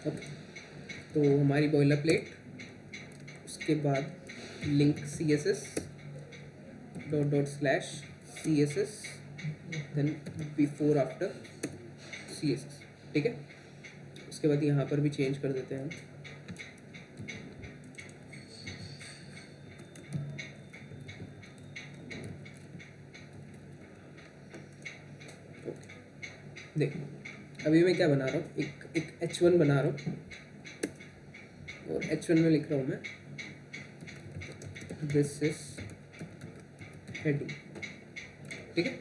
Okay, तो हमारी boiler plate, उसके बाद link CSS ./CSS then before after CSS, ठीक है। उसके बाद यहाँ पर भी चेंज कर देते हैं हम, देखो अभी मैं क्या बना रहा हूँ, एक H1 बना रहा हूँ और H1 में लिख रहा हूँ मैं दिस इज हेडिंग, ठीक है।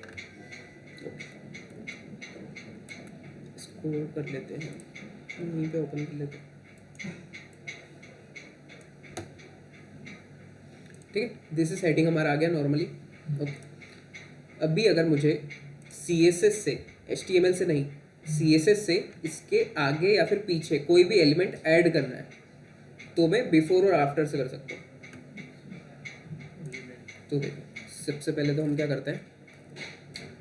इसको कर लेते हैं, यहीं पे ओपन कर लेते हैं, ठीक है। दिस इज हेडिंग हमारा आ गया नॉर्मली, ओके। अभी अगर मुझे CSS से, HTML से नहीं, CSS से इसके आगे या फिर पीछे कोई भी एलिमेंट ऐड करना है तो मैं बिफोर और आफ्टर से कर सकता हूँ। तो देखो सबसे पहले तो हम क्या करते हैं,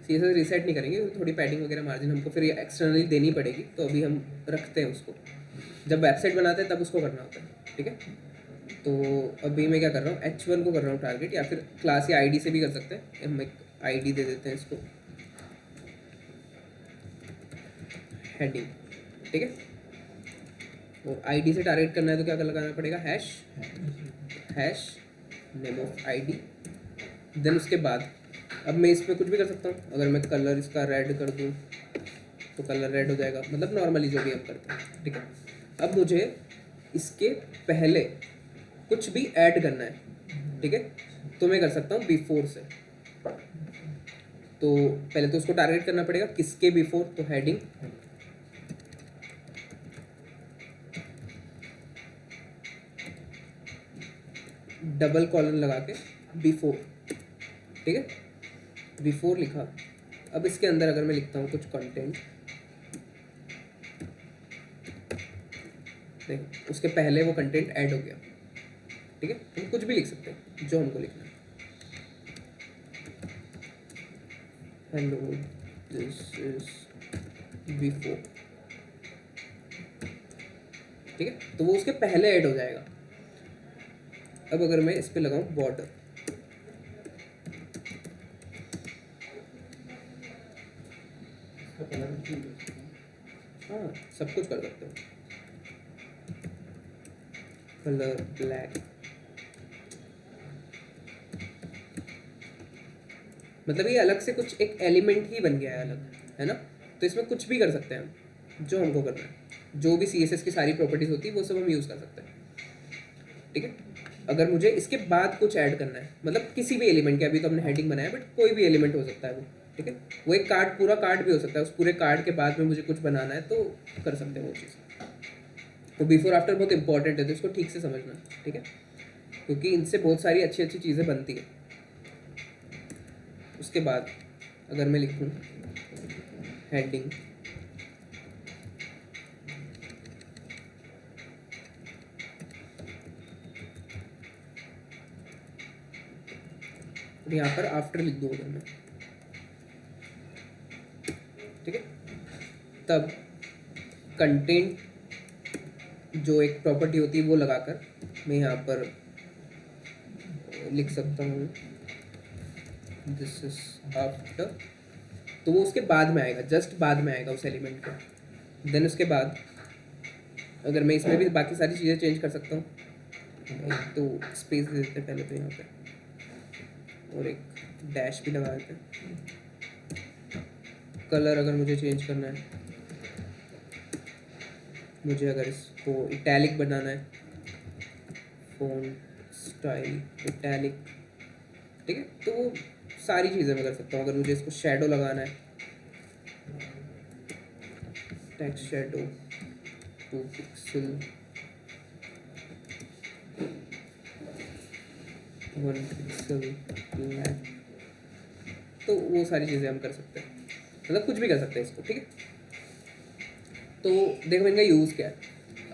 CSS रीसेट नहीं करेंगे, थोड़ी पैडिंग वगैरह मार्जिन हमको फिर एक्सटर्नली देनी पड़ेगी, तो अभी हम रखते हैं उसको, जब वेबसाइट बनाते हैं तब उसको करना होता है, ठीक है। तो अभी मैं क्या कर रहा हूँ, H1 को कर रहा हूँ टारगेट, या फिर क्लास या ID से भी कर सकते हैं। हम एक ID दे देते हैं इसको, हेडिंग, ठीक है। और ID से टारगेट करना है तो क्या लगाना पड़ेगा, hash name of ID। Then उसके बाद अब मैं इस पर कुछ भी कर सकता हूँ, अगर मैं कलर इसका रेड कर दूँ तो कलर रेड हो जाएगा, मतलब नॉर्मली जो भी हम करते हैं, ठीक है। अब मुझे इसके पहले कुछ भी ऐड करना है, ठीक है, तो मैं कर सकता हूँ बिफोर से। तो पहले तो उसको टारगेट करना पड़ेगा, किसके बिफोर, तो हेडिंग डबल कॉलन लगा के बिफोर, ठीक है, बिफोर लिखा। अब इसके अंदर अगर मैं लिखता हूँ कुछ कंटेंट, देखो उसके पहले वो कंटेंट ऐड हो गया, ठीक है। हम कुछ भी लिख सकते हैं जो हमको लिखना है, हेलो दिस इज बिफोर, ठीक है, तो वो उसके पहले ऐड हो जाएगा। अब अगर मैं इस पे लगाऊं बॉर्डर, हाँ सब कुछ कर सकते हो, कलर ब्लैक, मतलब ये अलग से कुछ एक एलिमेंट ही बन गया है अलग, है ना। तो इसमें कुछ भी कर सकते हैं हम, जो हमको करना है, जो भी CSS की सारी प्रॉपर्टीज होती है वो सब हम यूज़ कर सकते हैं, ठीक है। अगर मुझे इसके बाद कुछ ऐड करना है, मतलब किसी भी एलिमेंट के, अभी तो हमने हेडिंग बनाया, बट कोई भी एलिमेंट हो सकता है वो, ठीक है। वो एक कार्ड, पूरा कार्ड भी हो सकता है, उस पूरे कार्ड के बाद में मुझे कुछ बनाना है तो कर सकते हैं वो चीज़। तो बिफोर आफ्टर बहुत इंपॉर्टेंट है, तो इसको ठीक से समझना, ठीक है, क्योंकि इनसे बहुत सारी अच्छी अच्छी चीज़ें बनती है। उसके बाद अगर मैं लिखूँ हेडिंग और यहाँ पर आफ्टर लिख दूँ अगर मैं, ठीक है, तब कंटेंट जो एक प्रॉपर्टी होती है वो लगाकर मैं यहाँ पर लिख सकता हूँ दिस इज आफ्टर, तो वो उसके बाद में आएगा, जस्ट बाद में आएगा उस एलिमेंट के। देन उसके बाद अगर मैं इसमें भी बाकी सारी चीज़ें चेंज कर सकता हूँ, तो स्पेस दे देते हैं पहले तो यहाँ पे, और एक डैश भी लगा देते हैं। कलर अगर मुझे चेंज करना है, मुझे अगर इसको इटैलिक बनाना है, फ़ॉन्ट स्टाइल इटैलिक, ठीक है, तो वो सारी चीज़ें मैं कर सकता हूँ। अगर मुझे इसको शेडो लगाना है, text shadow 2 pixel 1 pixel black, तो वो सारी चीज़ें हम कर सकते हैं, मतलब कुछ भी कर सकते हैं इसको, ठीक है। तो देखो इनका यूज़ क्या है,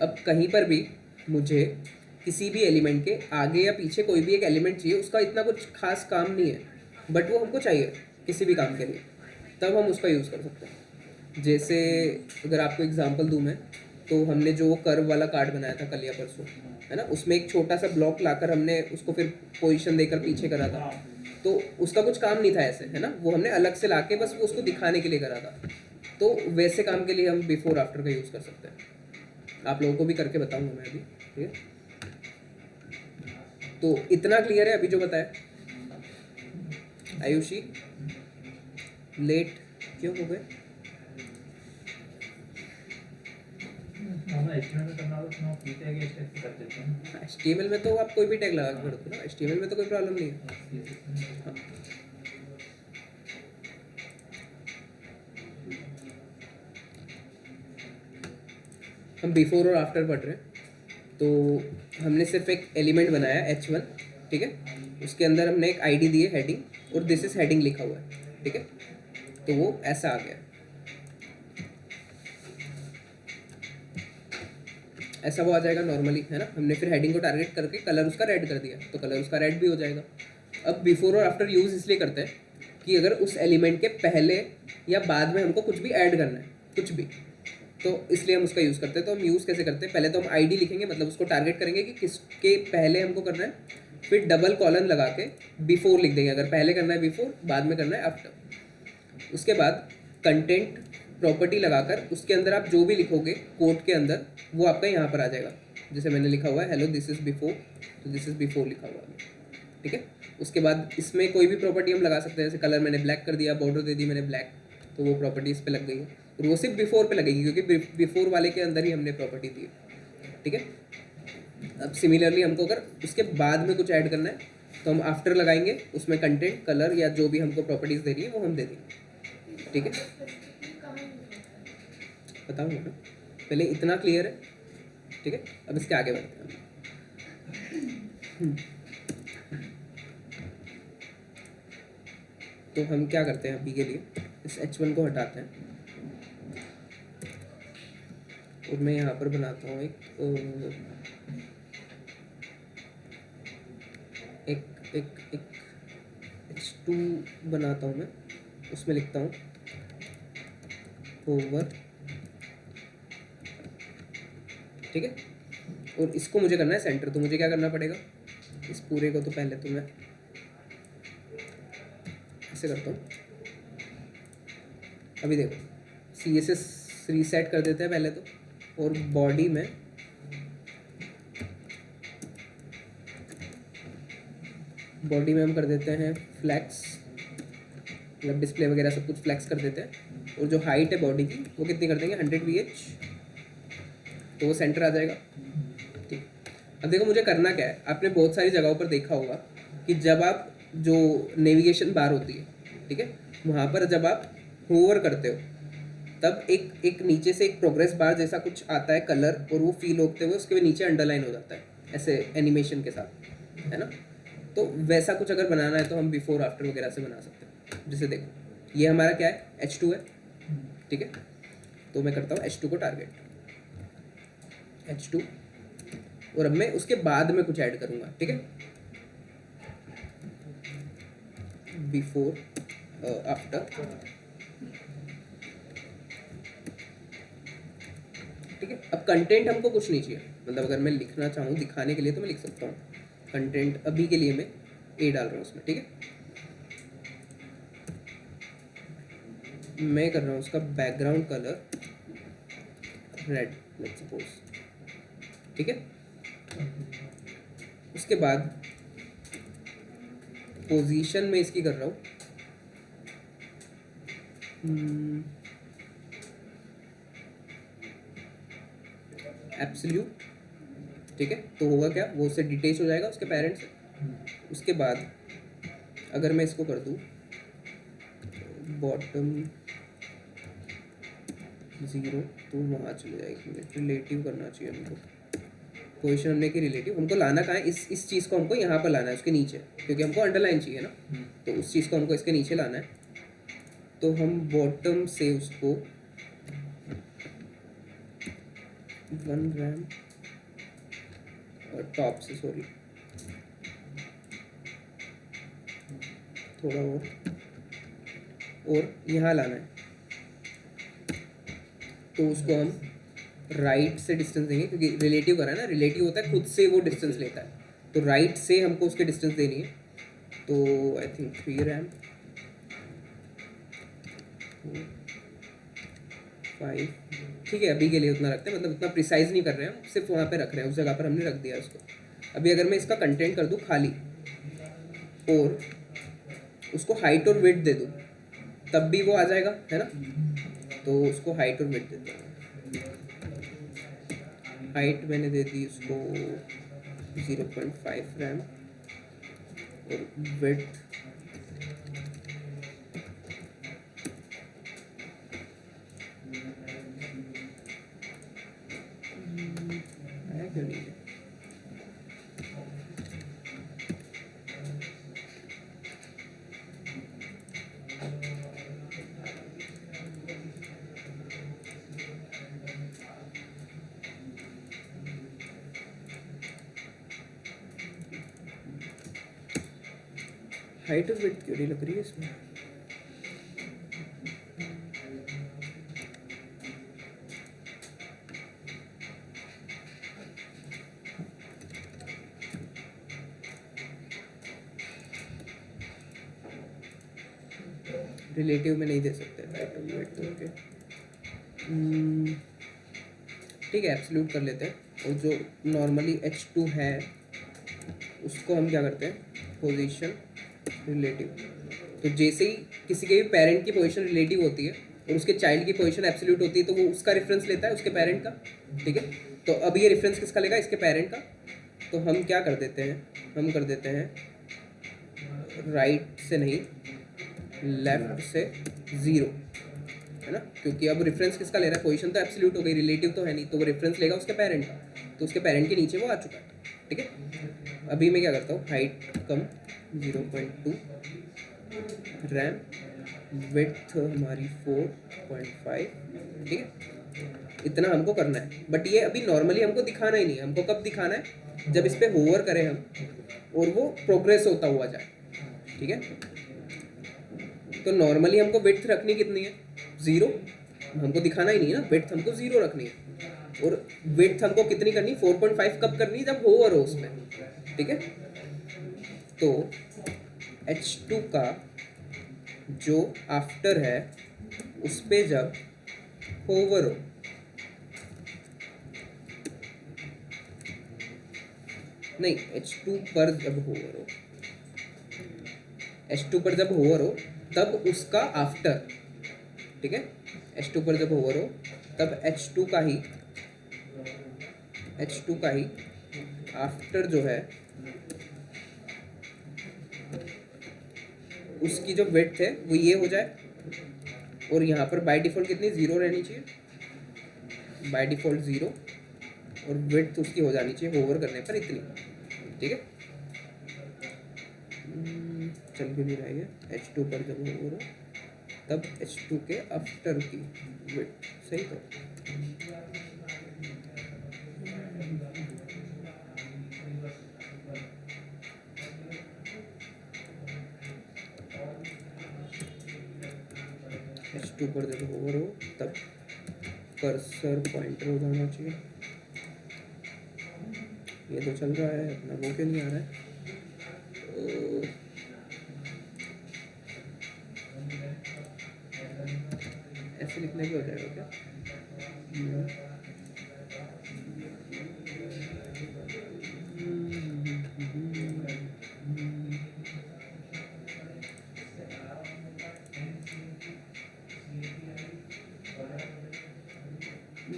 अब कहीं पर भी मुझे किसी भी एलिमेंट के आगे या पीछे कोई भी एक एलिमेंट चाहिए, उसका इतना कुछ खास काम नहीं है, बट वो हमको चाहिए किसी भी काम के लिए, तब हम उसका यूज़ कर सकते हैं। जैसे अगर आपको एग्जांपल दूं मैं, तो हमने जो वो कर्व वाला कार्ड बनाया था कल या परसों, है ना, उसमें एक छोटा सा ब्लॉक लाकर हमने उसको फिर पोजीशन देकर पीछे करा था, तो उसका कुछ काम नहीं था ऐसे, है ना, वो हमने अलग से लाके बस उसको दिखाने के लिए करा था। तो वैसे काम के लिए हम बिफोर आफ्टर का यूज़ कर सकते हैं। आप लोगों को भी करके बताऊंगा मैं अभी, ठीक है। तो इतना क्लियर है अभी जो बताया। आयुषी लेट क्यों हो गए? HTML में तो आप कोई भी टैग लगा के कर दो ना, HTML में तो कोई प्रॉब्लम नहीं है। हाँ। हम बिफोर और आफ्टर पढ़ रहे हैं, तो हमने सिर्फ एक एलिमेंट बनाया H1, ठीक है, उसके अंदर हमने एक आईडी दी है हेडिंग, और दिस इज हेडिंग लिखा हुआ है, ठीक है, तो वो ऐसा आ गया, ऐसा वो आ जाएगा नॉर्मली, है ना। हमने फिर हेडिंग को टारगेट करके कलर उसका रेड कर दिया, तो कलर उसका रेड भी हो जाएगा। अब बिफोर और आफ्टर यूज़ इसलिए करते हैं कि अगर उस एलिमेंट के पहले या बाद में हमको कुछ भी ऐड करना है, कुछ भी, तो इसलिए हम उसका यूज़ करते हैं। तो हम यूज़ कैसे करते हैं, पहले तो हम आईडी लिखेंगे, मतलब उसको टारगेट करेंगे कि किसके पहले हमको करना है, फिर डबल कॉलन लगा के बिफोर लिख देंगे, अगर पहले करना है बिफोर, बाद में करना है आफ्टर। उसके बाद कंटेंट प्रॉपर्टी लगाकर उसके अंदर आप जो भी लिखोगे कोड के अंदर, वो आपका यहाँ पर आ जाएगा। जैसे मैंने लिखा हुआ है हेलो दिस इज़ बिफोर, तो दिस इज़ बिफोर लिखा हुआ है, ठीक है। उसके बाद इसमें कोई भी प्रॉपर्टी हम लगा सकते हैं, जैसे कलर मैंने ब्लैक कर दिया, बॉर्डर दे दी मैंने ब्लैक, तो वो प्रॉपर्टी इस पर लग गई है, और वो सिर्फ बिफोर पे लगेगी क्योंकि बिफोर वाले के अंदर ही हमने प्रॉपर्टी दी है, ठीक है। अब सिमिलरली हमको अगर उसके बाद में कुछ ऐड करना है तो हम आफ्टर लगाएंगे, उसमें कंटेंट कलर या जो भी हमको प्रॉपर्टीज़ देनी है वो हम दे देंगे, ठीक है। बताऊँगा ना, पहले इतना क्लियर है, ठीक है। अब इसके आगे बढ़ते हैं। तो हम क्या करते हैं अभी के लिए, इस H1 को हटाते हैं और मैं यहाँ पर बनाता हूँ एक H2 बनाता हूँ मैं, उसमें लिखता हूँ ओवर, ठीक है। और इसको मुझे करना है सेंटर, तो मुझे क्या करना पड़ेगा, इस पूरे को तो पहले तो मैं ऐसे करता हूँ। अभी देखो CSS रीसेट कर देते हैं पहले तो, और बॉडी में हम कर देते हैं फ्लैक्स, मतलब डिस्प्ले वगैरह सब कुछ फ्लैक्स कर देते हैं, और जो हाइट है बॉडी की वो कितनी कर देंगे 100 VH, तो वो सेंटर आ जाएगा, ठीक। अब देखो मुझे करना क्या है, आपने बहुत सारी जगहों पर देखा होगा कि जब आप जो नेविगेशन बार होती है, ठीक है, वहाँ पर जब आप होवर करते हो तब एक नीचे से एक प्रोग्रेस बार जैसा कुछ आता है कलर, और वो फील होते हुए उसके नीचे अंडरलाइन हो जाता है ऐसे एनिमेशन के साथ, है ना। तो वैसा कुछ अगर बनाना है तो हम बिफोर आफ्टर वगैरह से बना सकते हैं। जैसे देखो ये हमारा क्या है H2 है, ठीक है, तो मैं करता हूँ H2 को टारगेट, H2, और अब मैं उसके बाद में कुछ ऐड करूँगा, ठीक है, बिफोर आफ्टर, ठीक है। अब कंटेंट हमको कुछ नहीं चाहिए, मतलब अगर मैं लिखना चाहूँ दिखाने के लिए तो मैं लिख सकता हूँ कंटेंट, अभी के लिए मैं A डाल रहा हूँ उसमें, ठीक है। मैं कर रहा हूँ उसका background colour red, let's suppose, ठीक है। उसके बाद पोजीशन में इसकी कर रहा हूँ एब्सोल्यूट, ठीक है। तो होगा क्या, वो उससे डिटेच हो जाएगा उसके पेरेंट्स से। उसके बाद अगर मैं इसको कर दूँ बॉटम 0, तो वहाँ चले जाएगी, रिलेटिव करना चाहिए हमको, पोजीशन हमने की रिलेटिव, हमको लाना कहाँ है, इस चीज़ को हमको यहाँ पर लाना है उसके नीचे, क्योंकि हमको अंडरलाइन चाहिए ना, तो उस चीज़ को हमको इसके नीचे लाना है। तो हम बॉटम से उसको 1 रैम और टॉप से सॉरी थोड़ा और यहाँ लाना है, तो उसको हम राइट से डिस्टेंस देंगे, क्योंकि रिलेटिव करा है ना, रिलेटिव होता है खुद से वो डिस्टेंस लेता है, तो राइट से हमको उसके डिस्टेंस देनी है। तो आई थिंक 3 रैम 5, ठीक है, अभी के लिए उतना रखते हैं, मतलब उतना प्रिसाइज नहीं कर रहे हैं, सिर्फ वहाँ पे रख रहे हैं, उस जगह पर हमने रख दिया उसको। अभी अगर मैं इसका कंटेंट कर दूँ खाली और उसको हाइट और वेट दे दूँ तब भी वो आ जाएगा, है ना। तो उसको हाइट और वेट देता हूँ। हाइट मैंने दे दी उसको 0.5 रैम और वेट है क्यों नहीं है? हाइट और वेट क्यों नहीं लग रही है इसमें? रिलेटिव में नहीं दे सकते हाइट और वेट, ओके ठीक है, एब्सोल्यूट कर लेते हैं। और जो नॉर्मली H2 है उसको हम क्या करते हैं, पोजीशन रिलेटिव। तो जैसे ही किसी के भी पेरेंट की पोजीशन रिलेटिव होती है और उसके चाइल्ड की पोजीशन एब्सोल्यूट होती है, तो वो उसका रेफरेंस लेता है, उसके पेरेंट का, ठीक है। तो अब ये रेफरेंस किसका लेगा, इसके पेरेंट का। तो हम क्या कर देते हैं, हम कर देते हैं राइट से नहीं, लेफ्ट से 0, है ना, क्योंकि अब रेफरेंस किसका ले रहा है, पोजीशन तो एब्सोल्यूट हो गई, रिलेटिव तो है नहीं, तो वो रेफरेंस लेगा उसके पेरेंट का, तो उसके पेरेंट के नीचे वो आ चुका है, ठीक है। अभी मैं क्या करता हूँ, हाइट कम 0.2 रैम, विड्थ हमारी 4.5, ठीक है। इतना हमको करना है, बट ये अभी नॉर्मली हमको दिखाना ही नहीं है। हमको कब दिखाना है, जब इस पर होवर करें हम और वो प्रोग्रेस होता हुआ जाए, ठीक है। तो नॉर्मली हमको विड्थ रखनी कितनी है, 0, हमको दिखाना ही नहीं है ना, विड्थ हमको 0 रखनी है। और विड्थ हमको कितनी करनी, 4.5 कब करनी, जब होवर हो उसमें, ठीक है। तो H2 का जो आफ्टर है उस पर जब होवर हो, नहीं H2 पर जब होवर हो, H2 पर जब होवर हो तब उसका आफ्टर, ठीक है। H2 पर जब होवर हो तब H2 का ही आफ्टर जो है उसकी जो विड्थ है वो ये हो जाए, और यहाँ पर बाय डिफ़ॉल्ट कितनी 0 रहनी चाहिए, बाय डिफ़ॉल्ट 0, और विड्थ उसकी हो जानी चाहिए होवर करने पर इतनी, ठीक है। चल भी नहीं रहा है, H2 पर जब होवर हो तब H2 के आफ्टर की विड्थ, सही तो। H2 पर जब होवर हो तब कर्सर पॉइंटर हो जाना चाहिए। ये तो चल रहा है अपना, वो क्यों नहीं आ रहा है, ऐसे लिखने भी हो जाएगा क्या,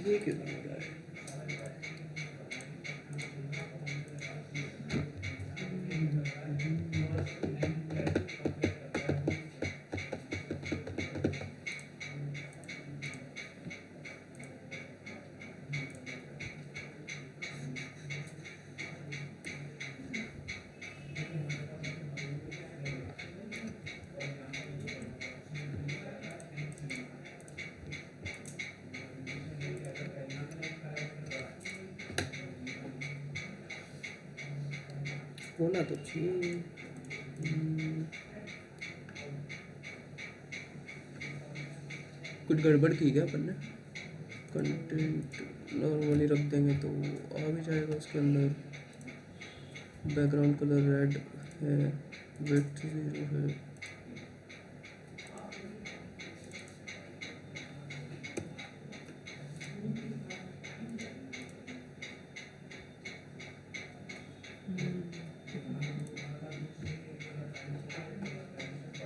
ये क्यों नहीं हो रहा है। होना तो चाहिए, कुछ गड़बड़ की क्या अपन ने, कंटेंट नॉर्मली रख देंगे तो आ भी जाएगा उसके अंदर। बैकग्राउंड कलर रेड है, विड्थ 0 है।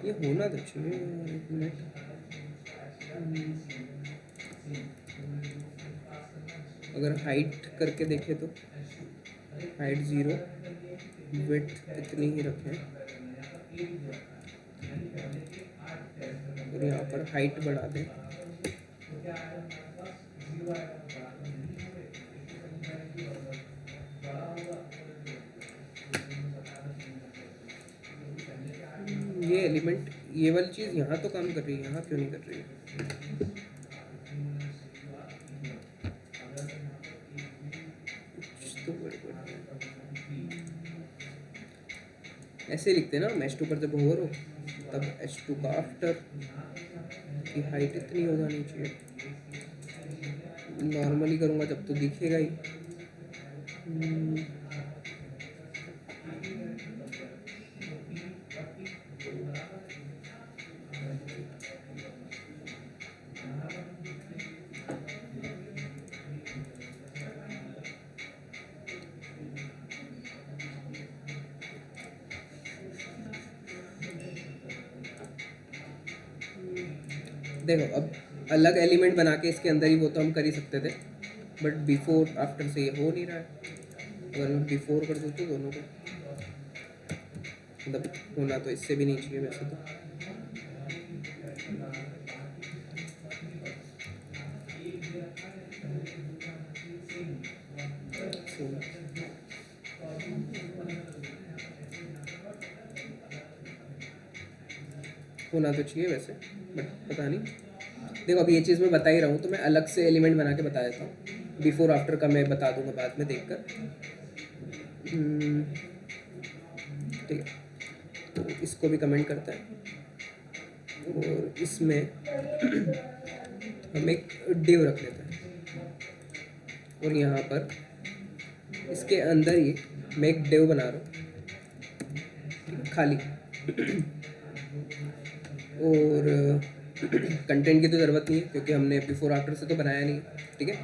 ये होना तो चाहिए एक मिनट। अगर हाइट करके देखें तो हाइट 0, विड्थ इतनी ही रखें और यहाँ पर हाइट बढ़ा दें। ये एलिमेंट, ये वाली चीज़ यहाँ तो काम कर रही है, यहाँ क्यों नहीं कर रही है? कुछ तो गड़बड़ है। ऐसे लिखते हैं ना, H2 पर जब होवर हो तब H2 का आफ्टर की हाइट इतनी हो जानी चाहिए। नॉर्मली करूँगा जब तो दिखेगा ही। देखो अब अलग एलिमेंट बना के इसके अंदर ही वो तो हम कर ही सकते थे, बट बिफोर आफ्टर से ये हो नहीं रहा है। अगर मैं बिफोर कर दूँ तो दोनों को, मतलब होना तो इससे भी नहीं चाहिए वैसे तो। होना तो चाहिए वैसे, बट पता नहीं। देखो अभी ये चीज़ मैं बता ही रहा हूँ तो मैं अलग से एलिमेंट बना के बता देता हूँ। बिफोर आफ्टर का मैं बता दूंगा बाद में देखकर। ठीक है, तो इसको भी कमेंट करते हैं और इसमें हम एक डिव रख लेते हैं और यहाँ पर इसके अंदर ही मैं एक डिव बना रहा हूँ खाली। और कंटेंट की तो ज़रूरत नहीं है क्योंकि हमने बिफोर आफ्टर से तो बनाया नहीं है। ठीक है,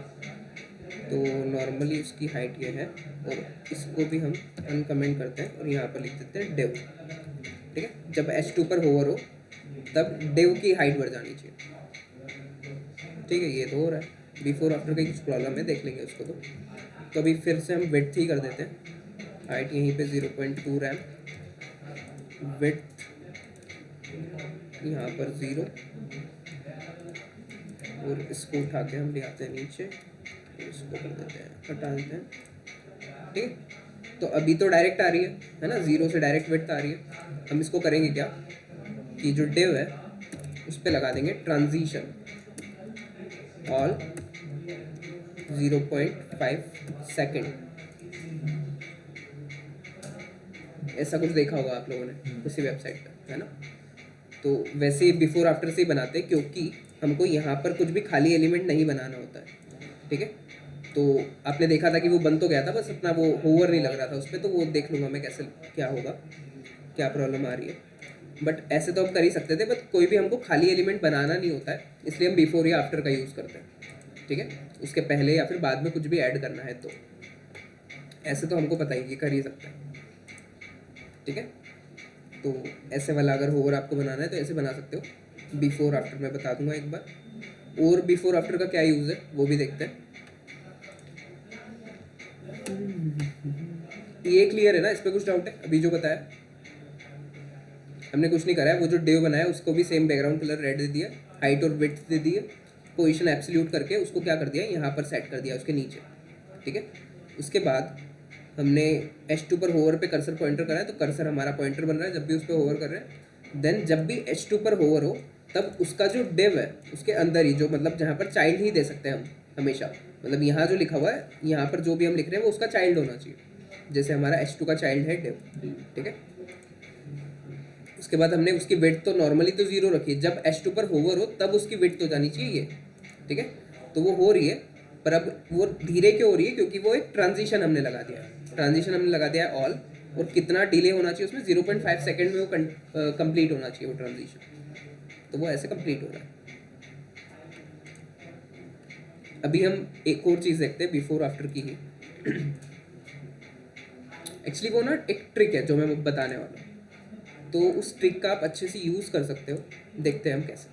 तो नॉर्मली उसकी हाइट ये है और इसको भी हम अनकमेंट करते हैं और यहाँ पर लिख देते हैं डिव। ठीक है, जब H2 पर होवर हो तब डिव की हाइट बढ़ जानी चाहिए। ठीक है, ये तो हो रहा है। बिफोर आफ्टर का कुछ प्रॉब्लम है, देख लेंगे उसको। तो अभी फिर से हम विड्थ ही कर देते हैं। हाइट यहीं पे 0.2 रैम, विड्थ यहाँ पर 0 और इसको उठा के हम ले आते हैं नीचे, इसको कर देते हैं, हटा देते हैं। ठीक है, तो अभी तो डायरेक्ट आ रही है ना, 0 से डायरेक्ट विड्थ आ रही है। हम इसको करेंगे क्या कि जो डिव है उस पर लगा देंगे ट्रांजिशन ऑल 0.5 सेकेंड। ऐसा कुछ देखा होगा आप लोगों ने उसी वेबसाइट पर, है ना। तो वैसे ही बिफोर आफ्टर से ही बनाते हैं क्योंकि हमको यहाँ पर कुछ भी खाली एलिमेंट नहीं बनाना होता है। ठीक है, तो आपने देखा था कि वो बन तो गया था, बस अपना वो होवर नहीं लग रहा था उस पर। तो वो देख लूँगा मैं कैसे क्या होगा, क्या प्रॉब्लम आ रही है। बट ऐसे तो हम कर ही सकते थे, बट कोई भी हमको खाली एलिमेंट बनाना नहीं होता है, इसलिए हम बिफोर या आफ्टर का यूज़ करते हैं। ठीक है, उसके पहले या फिर बाद में कुछ भी ऐड करना है तो ऐसे तो हमको पता ही, ये कर ही सकते हैं। ठीक है, तो ऐसे वाला अगर होवर आपको बनाना है तो ऐसे बना सकते हो। बिफोर आफ्टर मैं बता दूंगा एक बार, और बिफोर आफ्टर का क्या यूज़ है वो भी देखते हैं। ये क्लियर है ना, इस पर कुछ डाउट है? अभी जो बताया हमने कुछ नहीं करा है। वो जो डिव बनाया उसको भी सेम बैकग्राउंड कलर रेड दे दिया, हाइट और विड्थ दे दिए, पोजीशन एब्सोल्यूट करके उसको क्या कर दिया, यहाँ पर सेट कर दिया उसके नीचे। ठीक है, उसके बाद हमने H2 पर होवर पे कर्सर पॉइंटर करा है, तो कर्सर हमारा पॉइंटर बन रहा है जब भी उस पर होवर कर रहे हैं। देन जब भी H2 पर होवर हो तब उसका जो डिव है उसके अंदर ही, जो मतलब जहाँ पर चाइल्ड ही दे सकते हैं हम हमेशा, मतलब यहाँ जो लिखा हुआ है यहाँ पर जो भी हम लिख रहे हैं वो उसका चाइल्ड होना चाहिए। जैसे हमारा H2 का चाइल्ड है डिव। ठीक है, उसके बाद हमने उसकी विड्थ तो नॉर्मली तो 0 रखी है, जब H2 पर होवर हो तब उसकी विड्थ हो जानी चाहिए ये। ठीक है, तो वो हो रही है, पर अब वो धीरे क्यों हो रही है, क्योंकि वो एक ट्रांजिशन हमने लगा दिया है, ट्रांजिशन हमने लगा दिया है ऑल, और कितना डिले होना चाहिए उसमें 0.5 सेकेंड में वो कंप्लीट होना चाहिए वो ट्रांजिशन, तो वो ऐसे कंप्लीट हो रहा है। अभी हम एक और चीज़ देखते हैं बिफोर आफ्टर की ही। एक्चुअली वो ना एक ट्रिक है जो मैं बताने वाला हूँ, तो उस ट्रिक का आप अच्छे से यूज़ कर सकते हो, देखते हैं हम कैसे।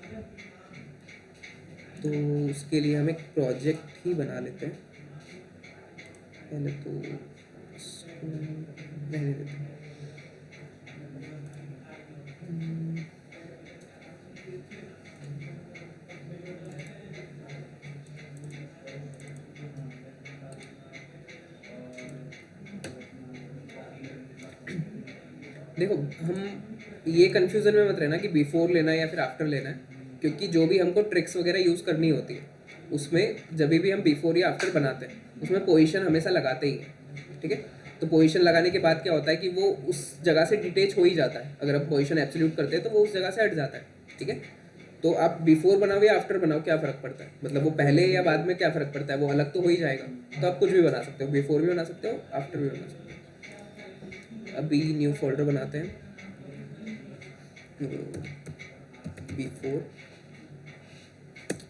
तो उसके लिए हम एक प्रोजेक्ट ही बना लेते हैं, पहले तो इसको रहने देते हैं। देखो हम ये कन्फ्यूज़न में मत रहना कि बिफोर लेना है या फिर आफ्टर लेना है, क्योंकि जो भी हमको ट्रिक्स वगैरह यूज़ करनी होती है उसमें जब भी हम बिफोर या आफ्टर बनाते हैं उसमें पोजीशन हमेशा लगाते ही हैं, ठीक है। तो पोजीशन लगाने के बाद क्या होता है कि वो उस जगह से डिटेच हो ही जाता है, अगर हम पोजीशन एब्सोल्यूट करते हैं तो वो उस जगह से हट जाता है, ठीक है। तो आप बिफोर बनाओ या आफ्टर बनाओ क्या फ़र्क पड़ता है, मतलब वो पहले या बाद में क्या फ़र्क पड़ता है, वो अलग तो हो ही जाएगा। तो आप कुछ भी बना सकते हो, बिफोर भी बना सकते हो, आफ्टर भी बना सकते हो। अभी न्यू फोल्डर बनाते हैं, बिफोर,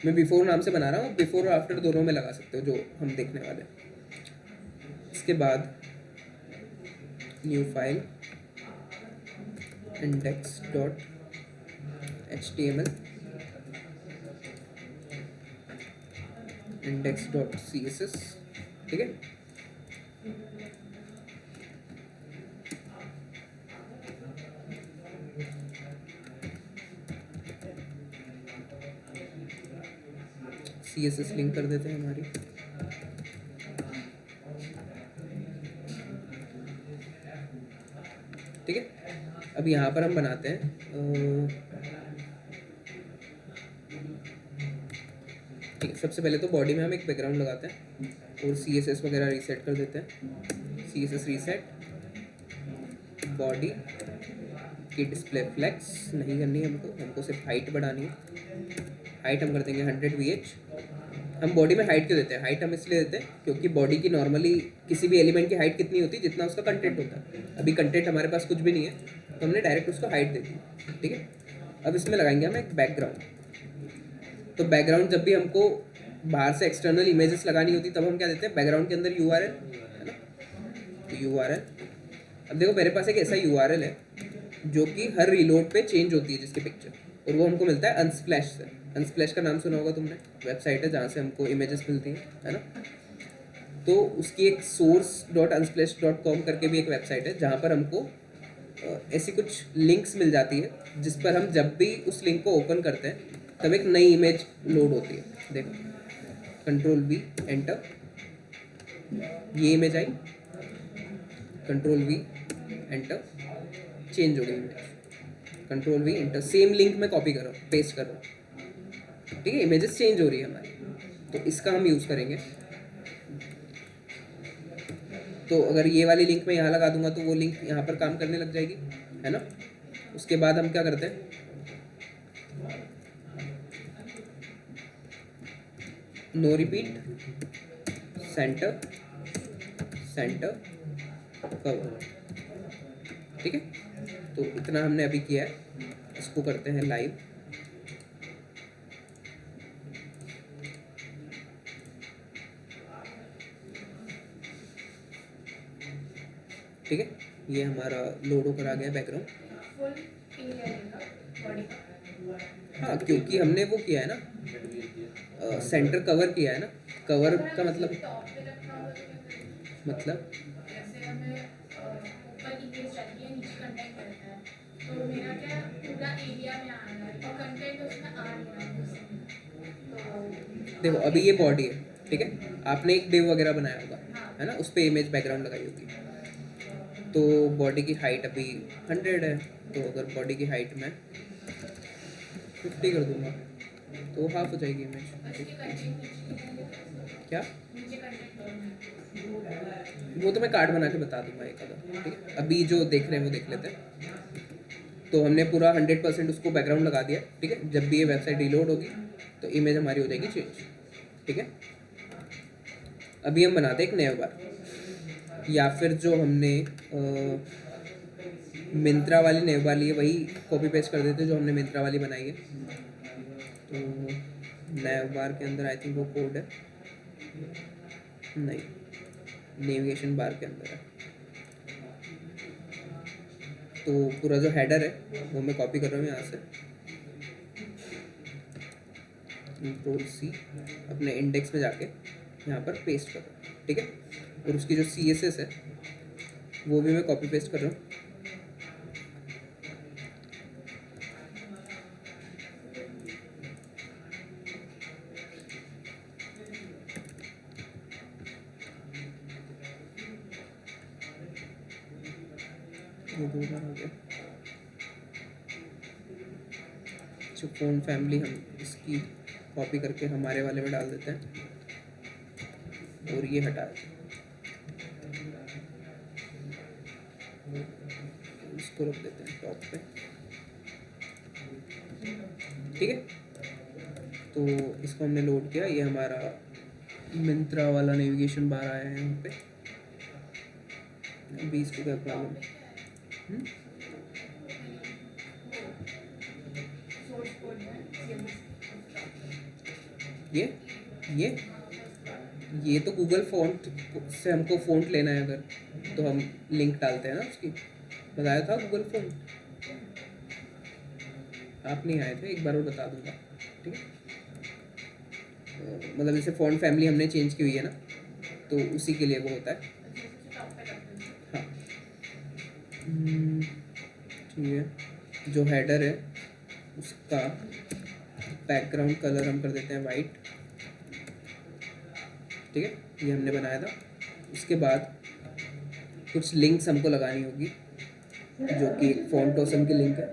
मैं बिफोर नाम से बना रहा हूँ, बिफोर और आफ्टर दोनों में लगा सकते हो जो हम देखने वाले हैं। इसके बाद new file index dot HTML index dot CSS, ठीक है। CSS लिंक कर देते हैं हमारी, ठीक है। अब यहाँ पर हम बनाते हैं ठीक है। सबसे पहले तो बॉडी में हम एक बैकग्राउंड लगाते हैं और CSS वगैरह रीसेट कर देते हैं। CSS रीसेट, बॉडी की डिस्प्ले फ्लेक्स नहीं करनी है हमको सिर्फ हाइट बढ़ानी है। हाइट हम कर देंगे 100 VH। हम बॉडी में हाइट क्यों देते हैं, हाइट हम इसलिए देते हैं क्योंकि बॉडी की नॉर्मली किसी भी एलिमेंट की हाइट कितनी होती है, जितना उसका कंटेंट होता है। अभी कंटेंट हमारे पास कुछ भी नहीं है तो हमने डायरेक्ट उसको हाइट दे दी, ठीक है। अब इसमें लगाएंगे हम एक बैकग्राउंड। तो बैकग्राउंड जब भी हमको बाहर से एक्सटर्नल इमेजेस लगानी होती तब हम क्या देते हैं, बैकग्राउंड के अंदर URL, है ना। तो URL, अब देखो मेरे पास एक ऐसा URL है जो कि हर रीलोड पे चेंज होती है जिसकी पिक्चर, और वो हमको मिलता है अनस्प्लैश से। अनस्प्लैश का नाम सुना होगा तुमने, वेबसाइट है जहाँ से हमको इमेजेस मिलती हैं, है ना। तो उसकी एक source.unsplash.com करके भी एक वेबसाइट है जहाँ पर हमको ऐसी कुछ लिंक्स मिल जाती है जिस पर हम जब भी उस लिंक को ओपन करते हैं तब एक नई इमेज लोड होती है। देखो Ctrl+V एंटर, ये image I, Ctrl+V enter, change हो गई image. Ctrl+V enter, same link में कॉपी करो, पेस्ट करो, ठीक है। इमेजेस चेंज हो रही है हमारी, तो इसका हम यूज़ करेंगे। तो अगर ये वाली लिंक मैं यहाँ लगा दूंगा तो वो लिंक यहाँ पर काम करने लग जाएगी, है ना। उसके बाद हम क्या करते हैं, no repeat, centre centre cover, ठीक है। तो इतना हमने अभी किया है, इसको करते हैं लाइव। ठीक है, ये हमारा लोड होकर आ गया बैकग्राउंड। हाँ, क्योंकि हमने वो किया है ना, सेंटर कवर किया है ना। कवर का मतलब देखो अभी ये बॉडी है, ठीक है। आपने एक डिव वगैरह बनाया होगा, है ना, उस पर इमेज बैकग्राउंड लगाई होगी। तो बॉडी की हाइट अभी 100 है, तो अगर बॉडी की हाइट में 50 कर दूंगा तो हाफ हो जाएगी इमेज। क्या, वो तो मैं कार्ड बना के बता दूंगा एक आधा, ठीक है। अभी जो देख रहे हैं वो देख लेते हैं। तो हमने पूरा 100% उसको बैकग्राउंड लगा दिया, ठीक है। जब भी ये वेबसाइट रीलोड होगी तो इमेज हमारी हो जाएगी चेंज, ठीक है। अभी हम बनाते हैं एक नेव बार, या फिर जो हमने मिंत्रा वाली नेव बार ली है वही कॉपी पेस्ट कर देते जो हमने मिंत्रा वाली बनाई है। तो नेव बार के अंदर आई थिंक वो कोड है, नहीं नेविगेशन बार के अंदर है। तो पूरा जो हेडर है वो मैं कॉपी कर रहा हूँ यहाँ से, Ctrl+C, अपने इंडेक्स में जाके यहाँ पर पेस्ट कर रहा हूँ, ठीक है। और उसकी जो CSS है वो भी मैं कॉपी पेस्ट कर रहा हूँ। ये 2 बार हो गया। जो फ़ोन फैमिली हम इसकी कॉपी करके हमारे वाले में डाल देते हैं और ये हटा देते हैं, इसको रख देते हैं टॉप पे, ठीक है। तो इसको हमने लोड किया, ये हमारा मिंत्रा वाला नेविगेशन बार आया है यहाँ पे। अभी इसको क्या प्रॉब्लम, ये तो गूगल फ़ॉन्ट से हमको फ़ॉन्ट लेना है अगर, तो हम लिंक डालते हैं ना उसकी, बताया था गूगल फ़ॉन्ट, आप नहीं आए थे, एक बार और बता दूंगा, ठीक है। मतलब जैसे फ़ॉन्ट फैमिली हमने चेंज की हुई है ना, तो उसी के लिए वो होता है। हाँ ठीक है। जो हेडर है उसका बैकग्राउंड कलर हम कर देते हैं वाइट, ठीक है, ये हमने बनाया था। उसके बाद कुछ लिंक्स हमको लगानी होगी, जो कि एक फ़ॉन्ट ऑसम की लिंक है,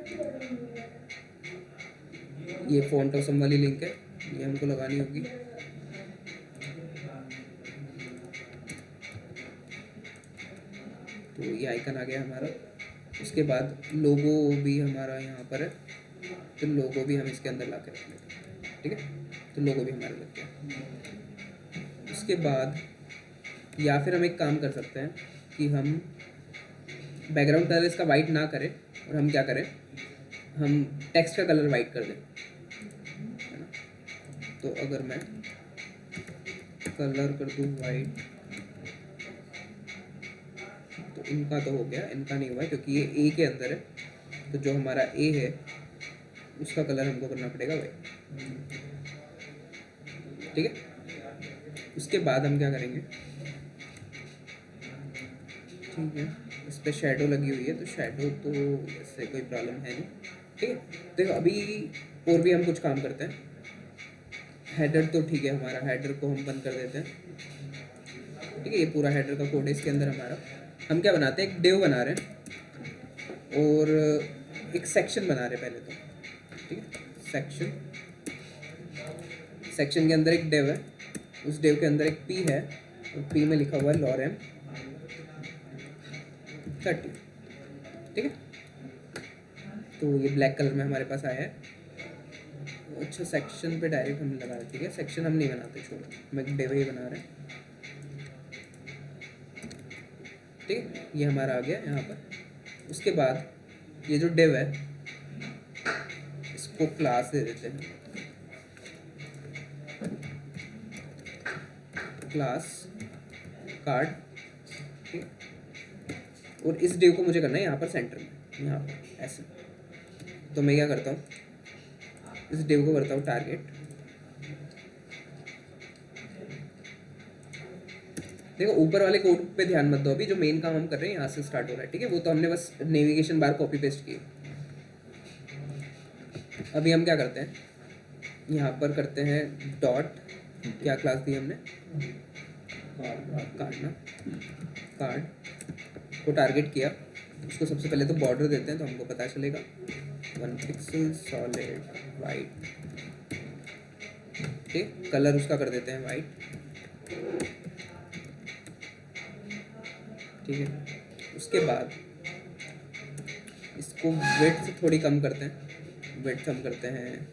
ये फ़ॉन्ट ऑसम वाली लिंक है, ये हमको लगानी होगी। तो ये आइकन आ गया हमारा। उसके बाद लोगो भी हमारा यहाँ पर है, तो लोगो भी हम इसके अंदर ला के रख लेते हैं, ठीक है। तो लोगो भी हमारा लग गया। उसके बाद या फिर हम एक काम कर सकते हैं कि हम बैकग्राउंड कलर इसका वाइट ना करें, और हम क्या करें, हम टेक्स्ट का कलर वाइट कर दें, है ना। तो अगर मैं कलर कर दूँ वाइट, तो इनका तो हो गया, इनका नहीं हुआ क्योंकि ये ए के अंदर है, तो जो हमारा ए है उसका कलर हमको करना पड़ेगा वाइट, ठीक है। उसके बाद हम क्या करेंगे, ठीक है, इस पर शेडो लगी हुई है, तो शेडो तो इससे कोई प्रॉब्लम है नहीं, ठीक है। देखो अभी और भी हम कुछ काम करते हैं। हेडर तो ठीक है, हमारा हेडर को हम बंद कर देते हैं, ठीक है। ये पूरा हेडर का कोड है इसके अंदर हमारा। हम क्या बनाते हैं, एक डिव बना रहे हैं और एक सेक्शन बना रहे हैं पहले तो, ठीक है। सेक्शन के अंदर एक डिव है, उस डिव के अंदर एक पी है, और पी में लिखा हुआ है लॉरेम 30, ठीक है। तो ये ब्लैक कलर में हमारे पास आया है। अच्छा, सेक्शन पे डायरेक्ट हम लगा रहे, ठीक है। सेक्शन हम नहीं बनाते, छोड़ो, हम एक डिव ही बना रहे हैं, ठीक है। ये हमारा आ गया यहाँ पर। उसके बाद ये जो डिव है इसको क्लास दे देते हैं, क्लास कार्ड, ठीक है। और इस डिव को मुझे करना है यहाँ पर सेंटर में, यहाँ पर ऐसे। तो मैं क्या करता हूँ, इस डिव को करता हूँ टारगेट। देखो ऊपर वाले कोड पे ध्यान मत दो, अभी जो मेन काम हम कर रहे हैं यहाँ से स्टार्ट हो रहा है, ठीक है। वो तो हमने बस नेविगेशन बार कॉपी पेस्ट की। अभी हम क्या करते हैं, यहाँ पर करते हैं डॉट, क्या क्लास दी हमने, कार्ड ना, कार्ड को टारगेट किया। उसको सबसे पहले तो बॉर्डर देते हैं, तो हमको पता चलेगा 1 पिक्सल सॉलिड वाइट, ठीक। कलर उसका कर देते हैं वाइट, ठीक है। उसके बाद इसको विड्थ थोड़ी कम करते हैं, विड्थ हम करते हैं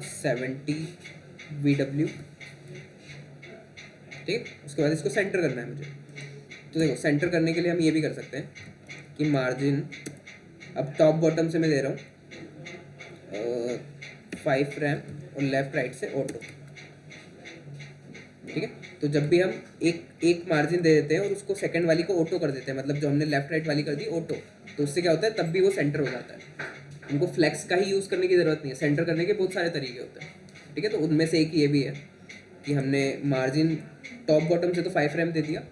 70 VW, ठीक है। उसके बाद इसको सेंटर करना है मुझे। तो देखो सेंटर करने के लिए हम ये भी कर सकते हैं कि मार्जिन, अब टॉप बॉटम से मैं दे रहा हूँ 5 रैम और लेफ्ट राइट से ऑटो, ठीक है। तो जब भी हम एक मार्जिन दे देते हैं और उसको सेकंड वाली को ऑटो कर देते हैं, मतलब जो हमने लेफ्ट राइट वाली कर दी ऑटो, तो उससे क्या होता है, तब भी वो सेंटर हो जाता है। उनको फ्लेक्स का ही यूज़ करने की ज़रूरत नहीं है, सेंटर करने के बहुत सारे तरीके होते हैं, ठीक है। तो उनमें से एक ये भी है कि हमने मार्जिन टॉप बॉटम से तो 5 रैम दे दिया,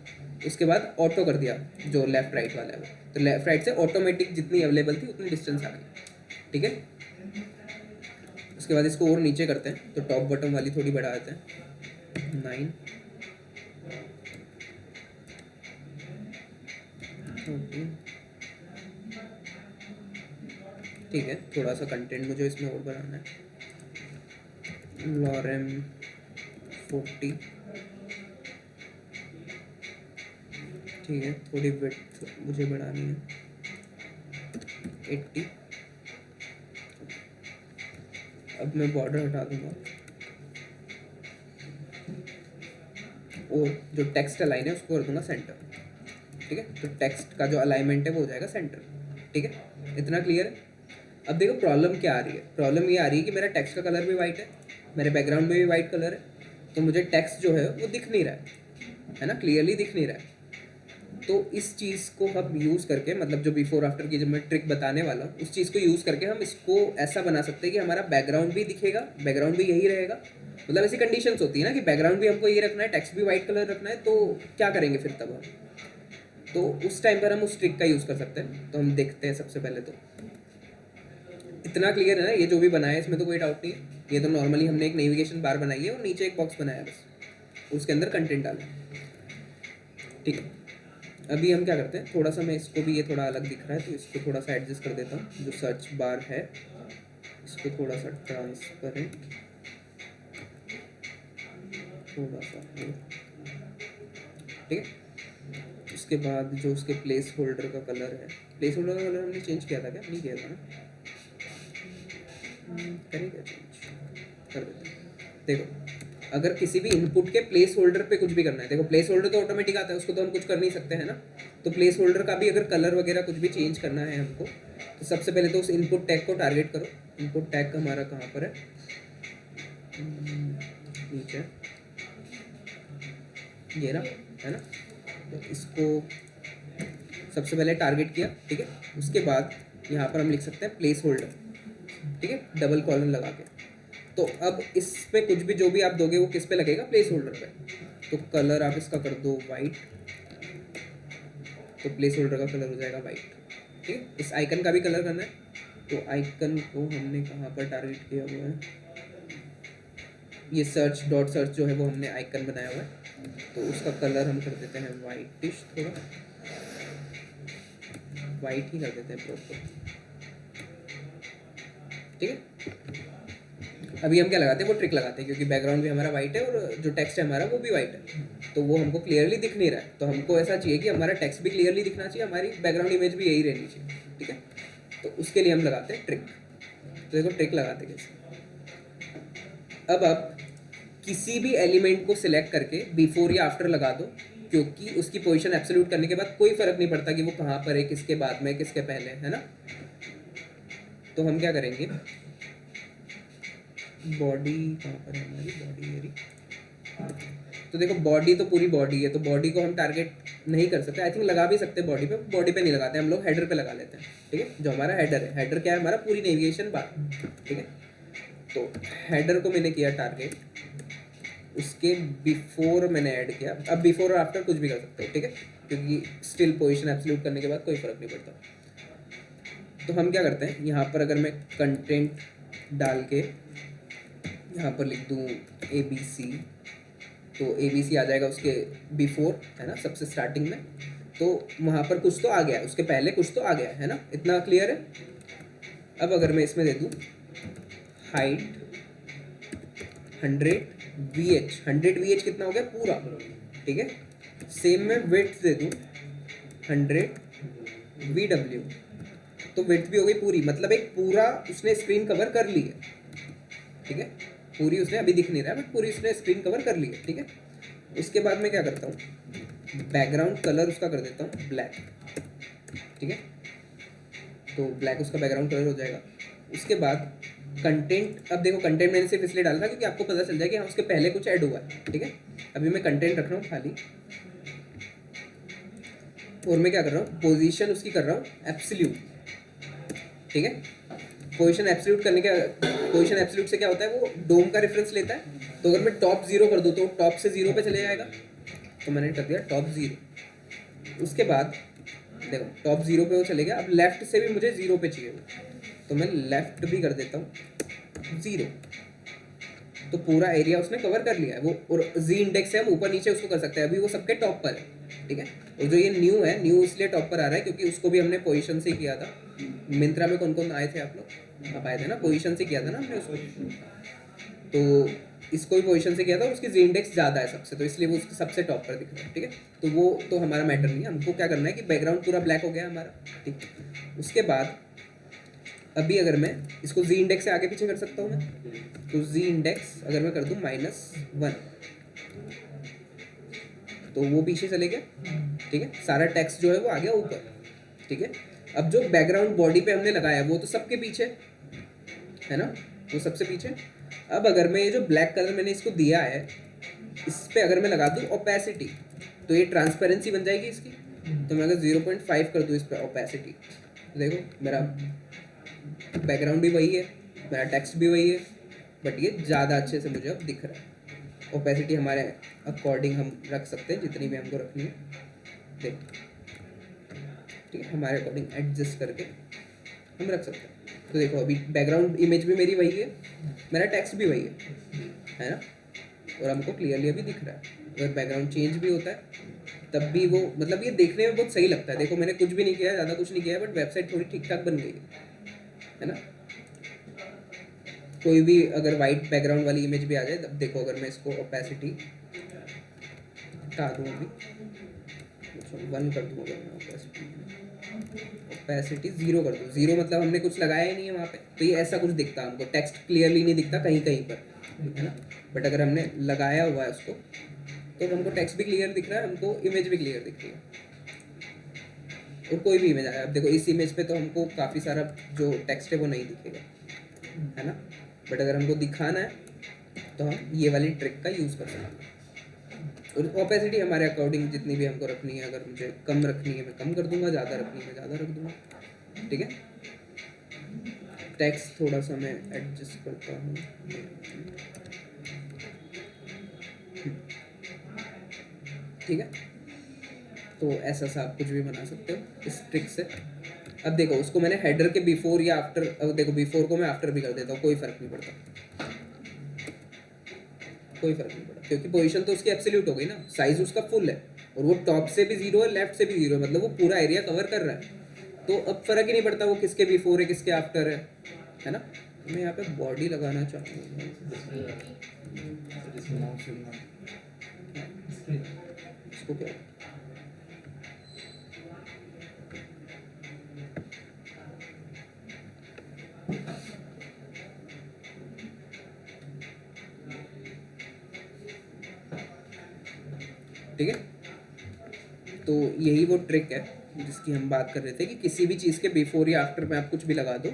उसके बाद ऑटो कर दिया जो लेफ्ट राइट वाला है वो, तो लेफ्ट राइट से ऑटोमेटिक जितनी अवेलेबल थी उतनी डिस्टेंस आ गई, ठीक है। उसके बाद इसको और नीचे करते हैं, तो टॉप बॉटम वाली थोड़ी बढ़ा देते हैं 9, ठीक है। थोड़ा सा कंटेंट मुझे इसमें और बढ़ाना है, लॉरेम 40, ठीक है। थोड़ी विड्थ मुझे बढ़ानी है 80। अब मैं बॉर्डर हटा दूंगा और जो टेक्स्ट अलाइन है उसको कर दूंगा सेंटर, ठीक है। तो टेक्स्ट का जो अलाइनमेंट है वो हो जाएगा सेंटर, ठीक है। इतना क्लियर है। अब देखो प्रॉब्लम क्या आ रही है, प्रॉब्लम ये आ रही है कि मेरा टेक्स्ट का कलर भी वाइट है, मेरे बैकग्राउंड में भी वाइट कलर है, तो मुझे टेक्स्ट जो है वो दिख नहीं रहा है ना, क्लियरली दिख नहीं रहा है। तो इस चीज़ को हम यूज़ करके, मतलब जो बिफोर आफ्टर की जब मैं ट्रिक बताने वाला हूँ उस चीज़ को यूज़ करके हम इसको ऐसा बना सकते हैं कि हमारा बैकग्राउंड भी दिखेगा, बैकग्राउंड भी यही रहेगा। मतलब ऐसी कंडीशंस होती है ना कि बैकग्राउंड भी हमको ये रखना है, टेक्स्ट भी वाइट कलर रखना है, तो क्या करेंगे फिर तब हम, तो उस टाइम पर हम उस ट्रिक का यूज़ कर सकते हैं। तो हम देखते हैं सबसे पहले, तो इतना क्लियर है ना, ये जो भी बनाया है इसमें तो कोई डाउट नहीं है। ये तो नॉर्मली हमने एक नेविगेशन बार बनाई है और नीचे एक बॉक्स बनाया है बस, उसके अंदर कंटेंट डाला, ठीक है। अभी हम क्या करते हैं, थोड़ा सा मैं इसको भी, ये थोड़ा अलग दिख रहा है तो इसको थोड़ा सा एडजस्ट कर देता हूँ। जो सर्च बार है इसको थोड़ा सा ट्रांसपेरेंट, थोड़ा सा, ठीक है। उसके बाद जो उसके प्लेस होल्डर का कलर है, प्लेस होल्डर का कलर हमने चेंज किया था क्या, नहीं किया था ना, करेंगे चेंज कर देते हैं। देखो अगर किसी भी इनपुट के प्लेस होल्डर पे कुछ भी करना है, देखो प्लेस होल्डर तो ऑटोमेटिक आता है, उसको तो हम कुछ कर नहीं सकते हैं ना। तो प्लेस होल्डर का भी अगर कलर वगैरह कुछ भी चेंज करना है हमको, तो सबसे पहले तो उस इनपुट टैग को टारगेट करो। इनपुट टैग हमारा कहाँ पर है, नीचे ये रहा, है ना। तो इसको सबसे पहले टारगेट किया, ठीक है। उसके बाद यहाँ पर हम लिख सकते हैं प्लेस होल्डर, ठीक है, डबल कॉलन लगा के। तो अब इस पे कुछ भी जो भी आप दोगे वो किस पे लगेगा, प्लेस होल्डर पे। तो कलर आप इसका कर दो वाइट, तो प्लेस होल्डर का कलर हो जाएगा वाइट, ठीक है। इस आइकन का भी कलर करना है, तो आइकन को हमने कहाँ पर टारगेट किया हुआ है, ये सर्च डॉट सर्च जो है वो हमने आइकन बनाया हुआ है, तो उसका कलर हम कर देते हैं वाइटिश, थोड़ा वाइट ही कर देते हैं प्रॉपर, ठीक है। अभी हम क्या लगाते हैं, वो ट्रिक लगाते हैं, क्योंकि बैकग्राउंड भी हमारा वाइट है और जो टेक्स्ट है हमारा वो भी वाइट है, तो वो हमको क्लियरली दिख नहीं रहा है। तो हमको ऐसा चाहिए कि हमारा टेक्स्ट भी क्लियरली दिखना चाहिए, हमारी बैकग्राउंड इमेज भी यही रहनी चाहिए, ठीक है। तो उसके लिए हम लगाते हैं ट्रिक। तो देखो ट्रिक लगाते कैसे, अब आप किसी भी एलिमेंट को सिलेक्ट करके बिफोर या आफ्टर लगा दो, क्योंकि उसकी पोजीशन एब्सोल्यूट करने के बाद कोई फर्क नहीं पड़ता कि वो कहाँ पर है, किसके बाद में, किसके पहले, है ना। तो हम क्या करेंगे, बॉडी कहाँ पर है हमारी, बॉडी मेरी, तो देखो बॉडी तो पूरी बॉडी है, तो बॉडी को हम टारगेट नहीं कर सकते। आई थिंक लगा भी सकते बॉडी पे, बॉडी पे नहीं लगाते हम लोग, हेडर पे लगा लेते हैं, ठीक है। जो हमारा हेडर है, हेडर क्या है हमारा, पूरी नेविगेशन बार, ठीक है। तो हेडर को मैंने किया टारगेट, उसके बिफोर मैंने ऐड किया, अब बिफोर और आफ्टर कुछ भी कर सकते हो, ठीक है, क्योंकि स्टिल पोजीशन एब्सोल्यूट करने के बाद कोई फर्क नहीं पड़ता। तो हम क्या करते हैं, यहाँ पर अगर मैं कंटेंट डाल के यहाँ पर लिख दूँ ABC, तो ABC आ जाएगा उसके बिफोर, है ना, सबसे स्टार्टिंग में। तो वहाँ पर कुछ तो आ गया है, उसके पहले कुछ तो आ गया है ना, इतना क्लियर है। अब अगर मैं इसमें दे दूँ हाइट 100 VH, 100 VH कितना हो गया पूरा, ठीक है। सेम में विड्थ दे दूँ 100 VW, तो विड्थ भी हो गई पूरी, मतलब एक पूरा उसने स्क्रीन कवर कर ली है, ठीक है। पूरी उसने अभी दिख नहीं रहा है बट पूरी उसने स्क्रीन कवर कर ली है, ठीक है। उसके बाद मैं क्या करता हूँ, बैकग्राउंड कलर उसका कर देता हूँ ब्लैक, ठीक है। तो ब्लैक उसका बैकग्राउंड कलर हो जाएगा। उसके बाद कंटेंट, अब देखो कंटेंट मैंने सिर्फ इसलिए डाला था क्योंकि आपको पता चल जाए कि हाँ उसके पहले कुछ ऐड हुआ है, ठीक है। अभी मैं कंटेंट रख रहा हूँ खाली, और मैं क्या कर रहा हूँ, पोजीशन उसकी कर रहा हूँ एब्सोल्यूट, ठीक है। पोजीशन एब्सोल्यूट करने के, पोजीशन एब्सोल्यूट से क्या होता है, वो डोम का रेफरेंस लेता है। तो अगर मैं टॉप 0 कर दूँ तो टॉप से 0 पे चले जाएगा, तो मैंने कर दिया टॉप 0। उसके बाद देखो टॉप 0 पे वो चले गया। अब लेफ्ट से भी मुझे 0 पे चाहिए वो, तो मैं लेफ्ट भी कर देता हूँ 0। तो पूरा एरिया उसने कवर कर लिया है वो। और जी इंडेक्स से हम ऊपर नीचे उसको कर सकते हैं, अभी वो सबके टॉप पर है, ठीक है। और जो ये न्यू है, न्यू इसलिए टॉप पर आ रहा है क्योंकि उसको भी हमने पोजीशन से किया था। मिंत्रा में कौन कौन आए थे आप लोग, आप आए थे ना, पोजीशन से किया था ना हमने उसको। तो इसको भी पोजीशन से किया था और उसकी जी इंडेक्स ज़्यादा है सबसे, तो इसलिए वो उसके सबसे टॉप पर दिख रहा है, ठीक है। तो वो तो हमारा मैटर नहीं है, हमको क्या करना है कि बैकग्राउंड पूरा ब्लैक हो गया हमारा, ठीक। उसके बाद अभी अगर मैं इसको जी इंडेक्स से आगे पीछे कर सकता हूँ मैं, तो जी इंडेक्स अगर मैं कर दूँ -1, तो वो पीछे चले गया, ठीक है। सारा टेक्स्ट जो है वो आ गया ऊपर, ठीक है। अब जो बैकग्राउंड बॉडी पे हमने लगाया वो तो सबके पीछे है ना, वो सबसे पीछे। अब अगर मैं ये जो ब्लैक कलर मैंने इसको दिया है, इस पे अगर मैं लगा दूँ ओपेसिटी, तो ये ट्रांसपेरेंसी बन जाएगी इसकी। तो मैं अगर 0.5 कर दूँ इस पर ओपेसिटी, देखो मेरा बैकग्राउंड भी वही है, मेरा टेक्स्ट भी वही है, बट ये ज़्यादा अच्छे से मुझे अब दिख रहा है। ओपेसिटी हमारे अकॉर्डिंग हम रख सकते हैं जितनी भी हमको रखनी है, देख, ठीक है, हमारे अकॉर्डिंग एडजस्ट करके हम रख सकते हैं। तो देखो अभी बैकग्राउंड इमेज भी मेरी वही है, मेरा टेक्स्ट भी वही है ना, और हमको क्लियरली अभी दिख रहा है। अगर बैकग्राउंड चेंज भी होता है तब भी वो, मतलब ये देखने में बहुत सही लगता है। देखो मैंने कुछ भी नहीं किया है, ज़्यादा कुछ नहीं किया है, बट वेबसाइट थोड़ी ठीक ठाक बन गई है ना। कोई भी अगर वाइट बैकग्राउंड वाली इमेज भी आ जाए, तब देखो अगर मैं इसको ओपेसिटी हटा दूँ, अभी 1 कर दूँ, अगर मैं ओपेसिटी 0 कर दूँ, 0 मतलब हमने कुछ लगाया ही नहीं है वहाँ पे, तो ये ऐसा कुछ दिखता है हमको, टेक्स्ट क्लियरली नहीं दिखता कहीं कहीं पर, है ना। बट अगर हमने लगाया हुआ है उसको, तो हमको टेक्स्ट भी क्लियर दिख रहा है, हमको इमेज भी क्लियर दिख रही है। और कोई भी इमेज आया, अब देखो इस इमेज पे तो हमको काफ़ी सारा जो टेक्स्ट है वो नहीं दिखेगा, है ना। बट अगर हमको दिखाना है तो हम ये वाली ट्रिक का यूज़ कर सकते हैं। और ओपेसिटी हमारे अकॉर्डिंग जितनी भी हमको रखनी है, अगर मुझे कम रखनी है मैं कम कर दूंगा, ज़्यादा रखनी है मैं ज़्यादा रख दूंगा, ठीक है। टेक्स्ट थोड़ा सा मैं एडजस्ट करता हूँ, ठीक है। तो ऐसा सा आप कुछ भी बना सकते हो इस ट्रिक से। अब देखो उसको मैंने हेडर के बिफोर या आफ्टर, अब देखो बिफोर को मैं आफ्टर भी कर देता हूँ, कोई फ़र्क नहीं पड़ता, कोई फ़र्क नहीं पड़ता, क्योंकि पोजीशन तो उसकी एब्सोल्यूट हो गई ना, साइज उसका फुल है, और वो टॉप से भी 0 है, लेफ्ट से भी 0 है, मतलब वो पूरा एरिया कवर कर रहा है। तो अब फ़र्क ही नहीं पड़ता वो किसके बिफोर है किसके आफ्टर है ना। मैं यहाँ पे बॉडी लगाना चाहूँगा, इसको क्या, ठीक है। तो यही वो ट्रिक है जिसकी हम बात कर रहे थे कि किसी भी चीज़ के बिफोर या आफ्टर में आप कुछ भी लगा दो,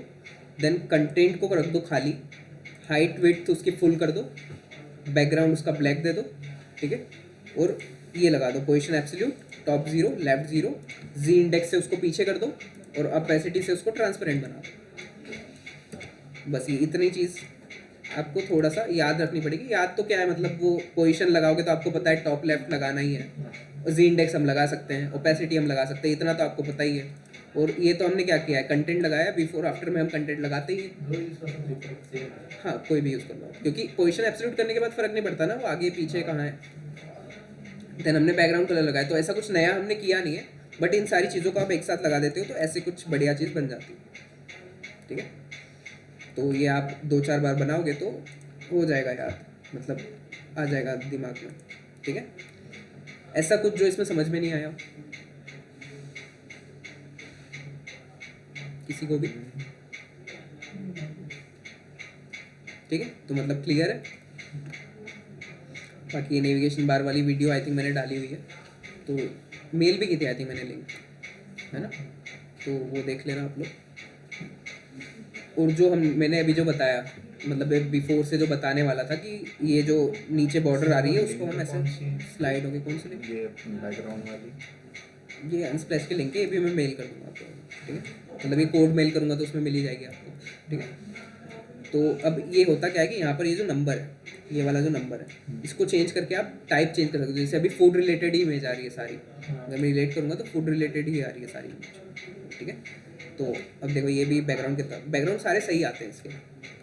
देन कंटेंट को रख दो खाली, हाइट वेट तो उसकी फुल कर दो, बैकग्राउंड उसका ब्लैक दे दो, ठीक है। और ये लगा दो पोजीशन एब्सोल्यूट, टॉप 0 लेफ्ट 0, जी इंडेक्स से उसको पीछे कर दो, और ओपेसिटी से उसको ट्रांसपेरेंट बना दो। बस ये इतनी चीज़ आपको थोड़ा सा याद रखनी पड़ेगी। याद तो क्या है, मतलब वो पोजीशन लगाओगे तो आपको पता है टॉप लेफ्ट लगाना ही है, जी इंडेक्स हम लगा सकते हैं, ओपेसिटी हम लगा सकते हैं, इतना तो आपको पता ही है। और ये तो हमने क्या किया है, कंटेंट लगाया, बिफोर आफ्टर में हम कंटेंट लगाते ही हैं। हाँ कोई भी यूज़ कर लो, क्योंकि पोजीशन एब्सोल्यूट करने के बाद फ़र्क नहीं पड़ता ना वो आगे पीछे कहाँ है। देन हमने बैकग्राउंड कलर लगाया, तो ऐसा कुछ नया हमने किया नहीं है, बट इन सारी चीज़ों को आप एक साथ लगा देते हो तो ऐसे कुछ बढ़िया चीज़ बन जाती है, ठीक है। तो ये आप 2-4 बार बनाओगे तो हो जाएगा याद, मतलब आ जाएगा दिमाग में, ठीक है। ऐसा कुछ जो इसमें समझ में नहीं आया किसी को भी, ठीक है, तो मतलब क्लियर है। बाकी ये नेविगेशन बार वाली वीडियो आई थिंक मैंने डाली हुई है, तो मेल भी की थी आई थिंक मैंने लिंक, है ना, तो वो देख लेना आप लोग। और जो मैंने अभी जो बताया, मतलब बिफोर से जो बताने वाला था कि ये जो नीचे बॉर्डर आ रही है उसको हम ऐसे स्लाइड होगी, कौन सी लिंक, ये बैकग्राउंड वाली, ये अनस्प्लैश की लिंक है, ये भी मैं मेल कर दूंगा आपको, ठीक है, मतलब ये कोड मेल करूँगा तो उसमें मिल ही जाएगी आपको, ठीक है। तो अब ये होता क्या है कि यहाँ पर ये जो नंबर है, ये वाला जो नंबर है, इसको चेंज करके आप टाइप चेंज कर सकते हो। जैसे अभी फूड रिलेटेड ही इमेज आ रही है सारी, अगर मैं रिलेट करूँगा तो फूड रिलेटेड ही आ रही है सारी इमेज, ठीक है। तो अब देखो ये भी बैकग्राउंड कितना, बैकग्राउंड सारे सही आते हैं इसके,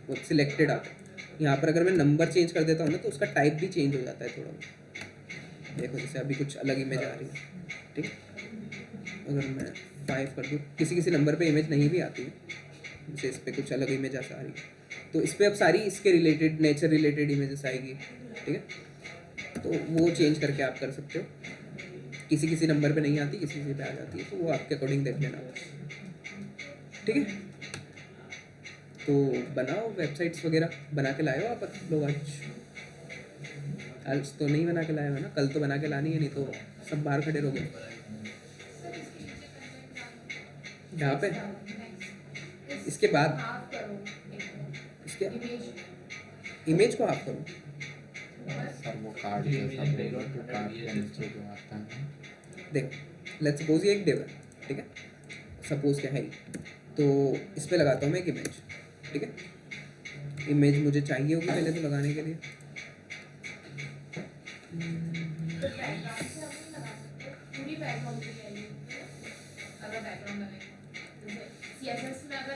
वो सिलेक्टेड आते हैं। यहाँ पर अगर मैं नंबर चेंज कर देता हूँ ना तो उसका टाइप भी चेंज हो जाता है थोड़ा। देखो जैसे अभी कुछ अलग इमेज आ रही है, ठीक है, अगर मैं 5 कर दूँ, किसी किसी नंबर पे इमेज नहीं भी आती है, जैसे इस पर कुछ अलग इमेज ऐसा आ रही है, तो इस पर अब सारी इसके रिलेटेड नेचर रिलेटेड इमेजेस आएगी, ठीक है। तो वो चेंज करके आप कर सकते हो, किसी किसी नंबर पे नहीं आती, किसी किसी पे आ जाती है, तो वो आपके अकॉर्डिंग देख लेना, ठीक है। तो बनाओ वेबसाइट्स वगैरह, बना के लाए हो आप लोग आज तो नहीं बना के लाए हो ना, कल तो बना के लानी है, नहीं तो सब बाहर खड़े रहोगे यहाँ पे। इसके बाद इसके इमेज को आप करो सर वो कार्ड जैसा बोलो तो कार्ड के नीचे जो आता है, देखो लेट्स सपोज ये एक डिव है, ठीक है, सपोज क्या है, तो इस पे लगाता हूँ मैं एक इमेज, ठीक है। इमेज मुझे चाहिए होगी पहले तो लगाने के लिए,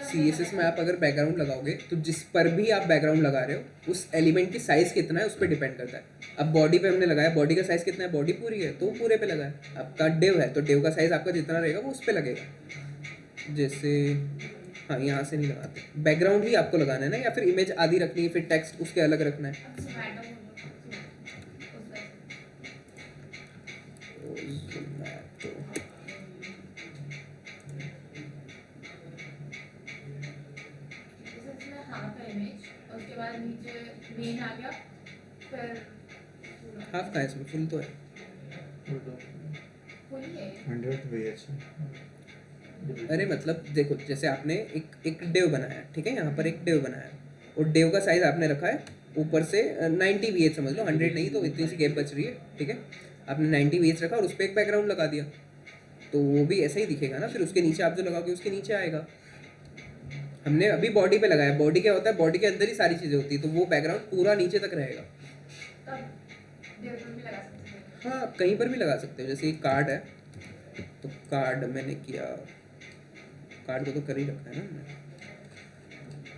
CSS में आप अगर बैकग्राउंड लगाओगे तो जिस पर भी आप बैकग्राउंड लगा रहे हो उस एलिमेंट की साइज़ कितना है उस पर डिपेंड करता है। अब बॉडी पे हमने लगाया, बॉडी का साइज़ कितना है, बॉडी पूरी है तो पूरे पे लगाए। आपका डिव है तो डिव का साइज़ आपका जितना रहेगा वो उस पर लगेगा। जैसे हाँ यहाँ से नहीं लगाते, बैकग्राउंड ही आपको लगाना है ना, या फिर इमेज आधी रखनी है फिर टेक्स्ट उसके अलग रखना है। हाफ का है इसमें, फुल तो है। 100 पेज। अरे मतलब देखो जैसे आपने एक डिव बनाया, ठीक है, यहाँ पर एक डिव बनाया और डिव का साइज आपने रखा है ऊपर से 90 VH समझ लो, 100 नहीं तो इतनी सी गैप बच रही है, ठीक है। आपने 90 VH रखा और उस पर एक बैकग्राउंड लगा दिया तो वो भी ऐसा ही दिखेगा ना, फिर उसके नीचे आप जो लगाओगे उसके नीचे आएगा। हमने अभी बॉडी पे लगाया, बॉडी क्या होता है, बॉडी के अंदर ही सारी चीज़ें होती है तो वो बैकग्राउंड पूरा नीचे तक रहेगा। हाँ कहीं पर भी लगा सकते हो, जैसे एक कार्ड है तो कार्ड मैंने किया, कार्ड को तो कर ही रखा है ना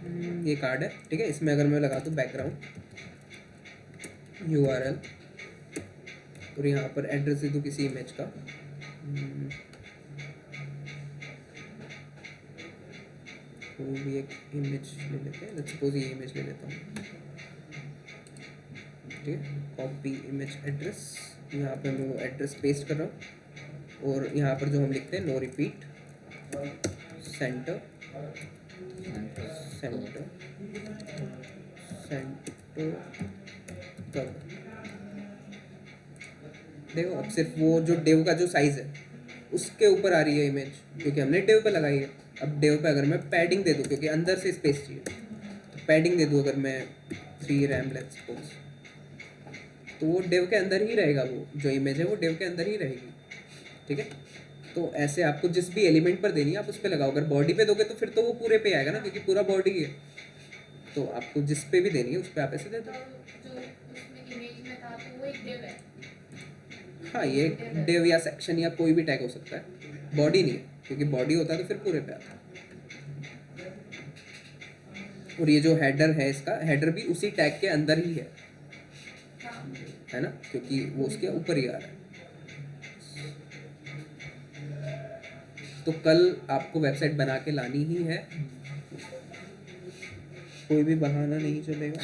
मैंने, ये कार्ड है, ठीक है। इसमें अगर मैं लगा दूँ बैकग्राउंड URL और यहाँ पर एड्रेस दे दूँ किसी इमेज का, कोई भी एक इमेज ले लेते हैं, लेट्स सपोज ये इमेज ले लेता हूँ, ठीक है। कॉपी इमेज एड्रेस, यहाँ पे मैं वो एड्रेस पेस्ट कर रहा हूँ और यहाँ पर जो हम लिखते हैं no repeat centre centre centre कब, देखो अब सिर्फ वो जो डिव का जो साइज़ है उसके ऊपर आ रही है इमेज, क्योंकि हमने डिव पे लगाई है। अब डिव पे अगर मैं पैडिंग दे दूँ, क्योंकि अंदर से स्पेस चाहिए तो पैडिंग दे दूँ, अगर मैं 3 रैम लेट्स सपोज, तो वो डिव के अंदर ही रहेगा, वो जो इमेज है वो डिव के अंदर ही रहेगी, ठीक है। तो ऐसे आपको जिस भी एलिमेंट पर देनी है आप उस पर लगाओ। अगर बॉडी पे दोगे तो फिर तो वो पूरे पे आएगा ना, क्योंकि पूरा बॉडी है, तो आपको जिस पे भी देनी है उस पर आप ऐसे दे दो। हाँ ये डिव या सेक्शन या कोई भी टैग हो सकता है, बॉडी नहीं है, क्योंकि बॉडी होता है तो फिर पूरे पे आता है। और ये जो हेडर है, इसका हेडर भी उसी टैग के अंदर ही है ना, क्योंकि वो उसके ऊपर ही आ रहा है। तो कल आपको वेबसाइट बना के लानी ही है, कोई भी बहाना नहीं चलेगा।